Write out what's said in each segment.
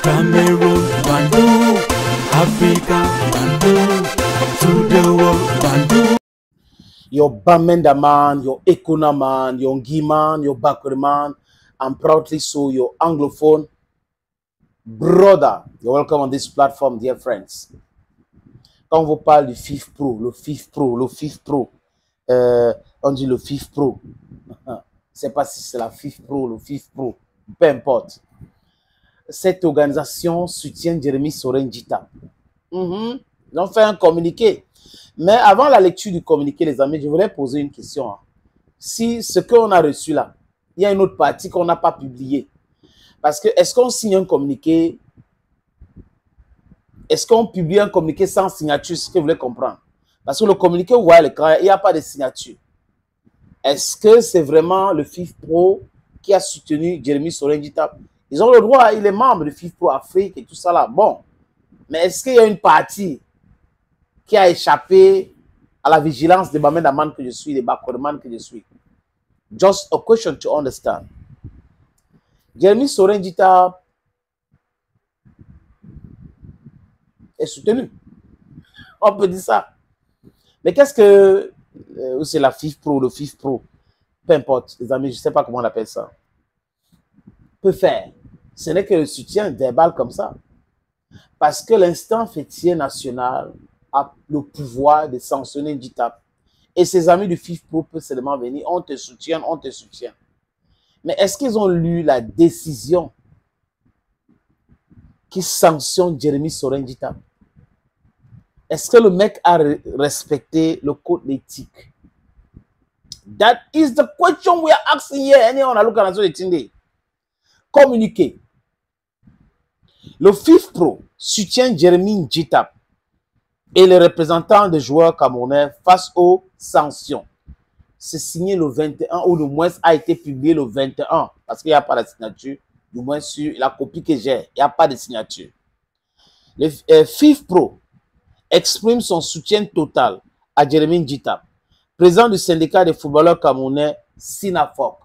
Cameroon, Bandung, Africa, Bandung, to the world, Bandung. Your Bamenda man, your Ekuna man, your Ngi man, your Bakri man, and proudly so your Anglophone brother. You're welcome on this platform, dear friends. Quand on vous parle du FIF Pro, le FIF Pro, le FIF Pro, on dit le FIF Pro. Je ne sais pas si c'est la FIF Pro, le FIF Pro, peu importe. Cette organisation soutient Jérémy Soren-Djita. Ils ont fait un communiqué. Mais avant la lecture du communiqué, les amis, je voulais poser une question. Si ce qu'on a reçu là, il y a une autre partie qu'on n'a pas publiée. Parce que est-ce qu'on signe un communiqué? Est-ce qu'on publie un communiqué sans signature? C'est ce que vous voulez comprendre. Parce que le communiqué, vous voyez l'écran, il n'y a pas de signature. Est-ce que c'est vraiment le FIF Pro qui a soutenu Jérémy Soren-Djita? Ils ont le droit, il est membre du FIF Pro Afrique et tout ça là. Bon. Mais est-ce qu'il y a une partie qui a échappé à la vigilance des Bamenda man que je suis, des Bakourman que je suis? Just a question to understand. Jérémy Soren-Djita est soutenu. On peut dire ça. Mais qu'est-ce que... c'est la FIF Pro, le FIF Pro. Peu importe, les amis, je ne sais pas comment on appelle ça. Peut faire. Ce n'est que le soutien verbal comme ça. Parce que l'instant fêtier national a le pouvoir de sanctionner Djita. Et ses amis du FIF Pro peuvent seulement venir. On te soutient, on te soutient. Mais est-ce qu'ils ont lu la décision qui sanctionne Jérémy Soren-Djita? Est-ce que le mec a respecté le code d'éthique? That is the question we are asking here. On a l'occasion communiqué. Le FIF Pro soutient Jérémy Djita et les représentants des joueurs camerounais face aux sanctions. C'est signé le 21 ou le moins a été publié le 21 parce qu'il n'y a pas de signature. Du moins sur la copie que j'ai, il n'y a pas de signature. Le FIF Pro exprime son soutien total à Jérémy Djita, président du syndicat des footballeurs camerounais SINAFOC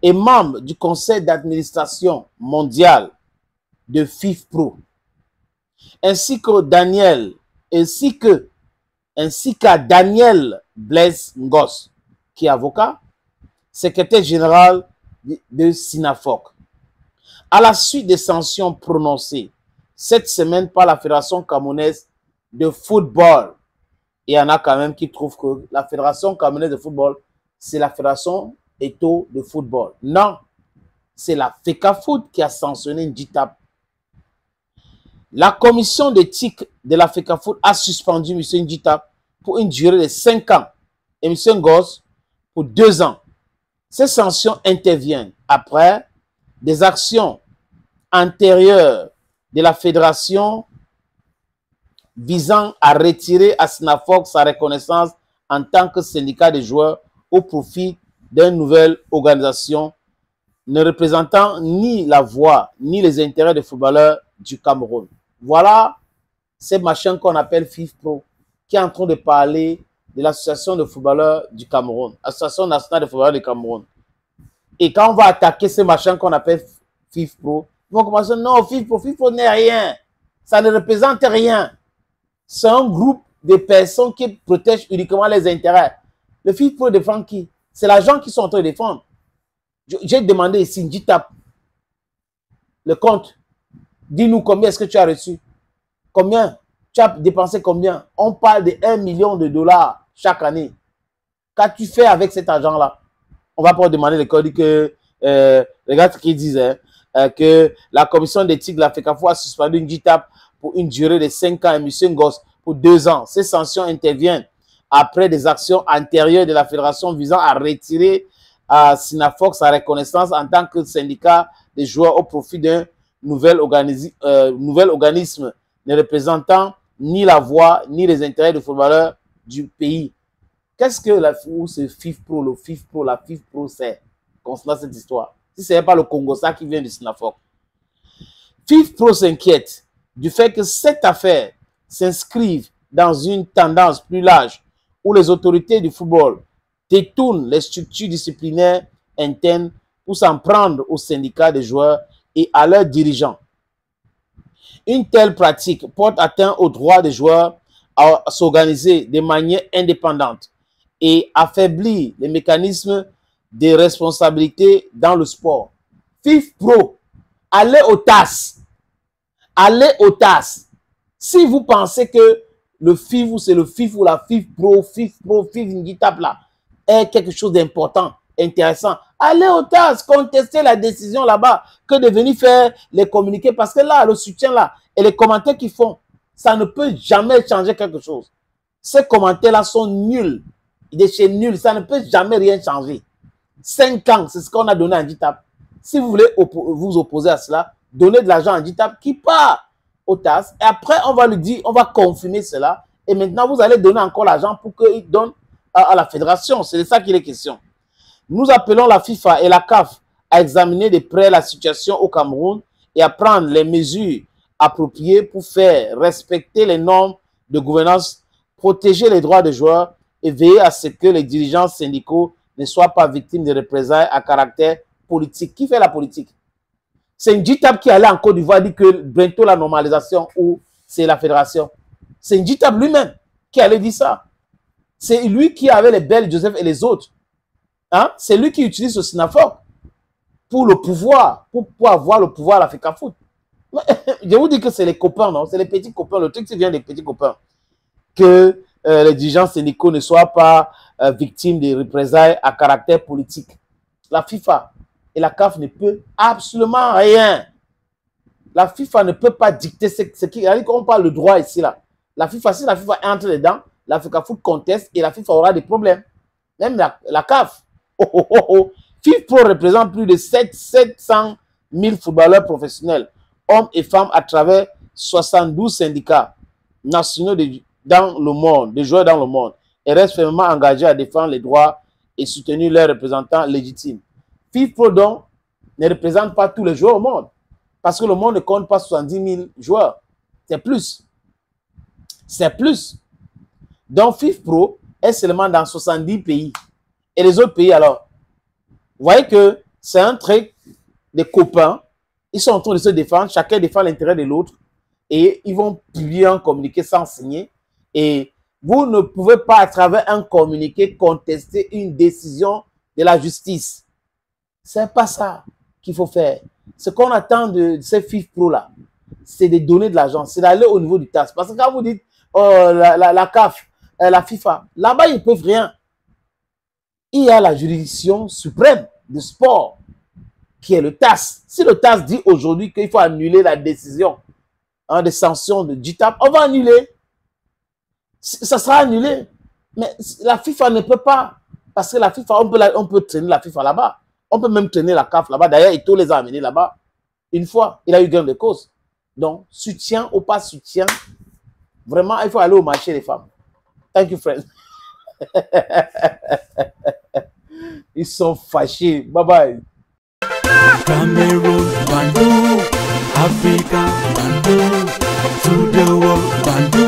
et membre du conseil d'administration mondial de FIF Pro, ainsi qu'à Daniel Blaise Ngos, qui est avocat, secrétaire général de SINAFOC. À la suite des sanctions prononcées cette semaine par la Fédération camerounaise de football, il y en a quand même qui trouvent que la Fédération camerounaise de football, c'est la Fédération Eto de football. Non, c'est la FECAFOOT qui a sanctionné Djita. La commission d'éthique de la FECAFOOT a suspendu M. Djita pour une durée de 5 ans et M. Ngos pour 2 ans. Ces sanctions interviennent après des actions antérieures de la fédération visant à retirer à SINAFOC sa reconnaissance en tant que syndicat des joueurs au profit d'une nouvelle organisation ne représentant ni la voix ni les intérêts des footballeurs du Cameroun. Voilà ces machins qu'on appelle FIF Pro qui est en train de parler de l'association de footballeurs du Cameroun, l'association nationale de footballeurs du Cameroun. Et quand on va attaquer ces machins qu'on appelle FIF Pro, ils vont commencer, non, FIF Pro n'est rien. Ça ne représente rien. C'est un groupe de personnes qui protègent uniquement les intérêts. Le FIF Pro défend qui? C'est l'argent qu'ils sont en train de défendre. J'ai demandé ici, Djita, le compte. Dis-nous combien est-ce que tu as reçu? Combien? Tu as dépensé combien? On parle de 1 million de dollars chaque année. Qu'as-tu fait avec cet argent-là? On va pas demander le code que, regarde ce qu'ils disent, que la commission d'éthique de la FECAFOOT a suspendu Djita pour une durée de 5 ans et M. Ngos pour 2 ans. Ces sanctions interviennent après des actions antérieures de la fédération visant à retirer à SINAFOC sa reconnaissance en tant que syndicat des joueurs au profit d'un nouvel organisme ne représentant ni la voix ni les intérêts des footballeurs du pays. Qu'est-ce que ce FIF Pro, le FIF Pro, la FIF Pro, c'est concernant cette histoire? Si ce n'est pas le Congossa qui vient du SINAFOC. FIF Pro s'inquiète du fait que cette affaire s'inscrive dans une tendance plus large où les autorités du football détournent les structures disciplinaires internes pour s'en prendre aux syndicats des joueurs et à leurs dirigeants. Une telle pratique porte atteinte au droit des joueurs à s'organiser de manière indépendante et affaiblit les mécanismes de responsabilité dans le sport. FIFPro, allez au TAS. Allez au TAS. Si vous pensez que le FIF, c'est le FIF ou la FIFPro, FIF Ngitap là, est quelque chose d'important, intéressant, allez au TAS, contester la décision là-bas, que de venir faire les communiqués, parce que là, le soutien là, et les commentaires qu'ils font, ça ne peut jamais changer quelque chose. Ces commentaires-là sont nuls. Il est chez nul, ça ne peut jamais rien changer. 5 ans, c'est ce qu'on a donné à Ngitap. Si vous voulez vous opposer à cela, donnez de l'argent à Ngitap qui part au TAS. Et après, on va lui dire, on va confirmer cela. Et maintenant, vous allez donner encore l'argent pour qu'il donne à la fédération. C'est de ça qu'il est question. Nous appelons la FIFA et la CAF à examiner de près la situation au Cameroun et à prendre les mesures appropriées pour faire respecter les normes de gouvernance, protéger les droits des joueurs et veiller à ce que les dirigeants syndicaux ne soient pas victimes de représailles à caractère politique. Qui fait la politique? C'est Ngitap qui allait en Côte d'Ivoire dire que bientôt la normalisation ou c'est la fédération. C'est Ngitap lui-même qui allait dire ça. C'est lui qui avait les Bell, Joseph et les autres. Hein? C'est lui qui utilise ce Sinafok pour le pouvoir, pour avoir le pouvoir à l'Africa Foot. Je vous dis que c'est les copains, non? C'est les petits copains. Le truc qui vient des petits copains. Que les dirigeants syndicaux ne soient pas victimes de représailles à caractère politique. La FIFA et la CAF ne peuvent absolument rien. La FIFA ne peut pas dicter ce qui... On parle de droit ici, là. La FIFA, si la FIFA entre dedans, l'Africa Foot conteste et la FIFA aura des problèmes. Même la CAF. FIFPro représente plus de 700 000 footballeurs professionnels, hommes et femmes à travers 72 syndicats nationaux dans le monde, des joueurs dans le monde, et reste fermement engagé à défendre les droits et soutenir leurs représentants légitimes. FIFPro donc ne représente pas tous les joueurs au monde, parce que le monde ne compte pas 70 000 joueurs. C'est plus. C'est plus. Donc FIFPro est seulement dans 70 pays. Et les autres pays alors, vous voyez que c'est un truc des copains, ils sont en train de se défendre, chacun défend l'intérêt de l'autre, et ils vont publier un communiqué sans signer. Et vous ne pouvez pas, à travers un communiqué, contester une décision de la justice. C'est pas ça qu'il faut faire. Ce qu'on attend de ces FIFPro là, c'est de donner de l'argent, c'est d'aller au niveau du TAS. Parce que quand vous dites oh, la CAF, la FIFA, là-bas ils ne peuvent rien. Il y a la juridiction suprême du sport, qui est le TAS. Si le TAS dit aujourd'hui qu'il faut annuler la décision des sanctions de Ngitap, on va annuler. Ça sera annulé. Mais la FIFA ne peut pas. Parce que la FIFA, on peut traîner la FIFA là-bas. On peut même traîner la CAF là-bas. D'ailleurs, Eto'o les a amenés là-bas. Une fois, il a eu gain de cause. Donc, soutien ou pas soutien, vraiment, il faut aller au marché des femmes. Thank you, friends. Ils sont fâchés. Bye bye. Cameroon, Bandung, Africa, Bandung, to the world, Bandung.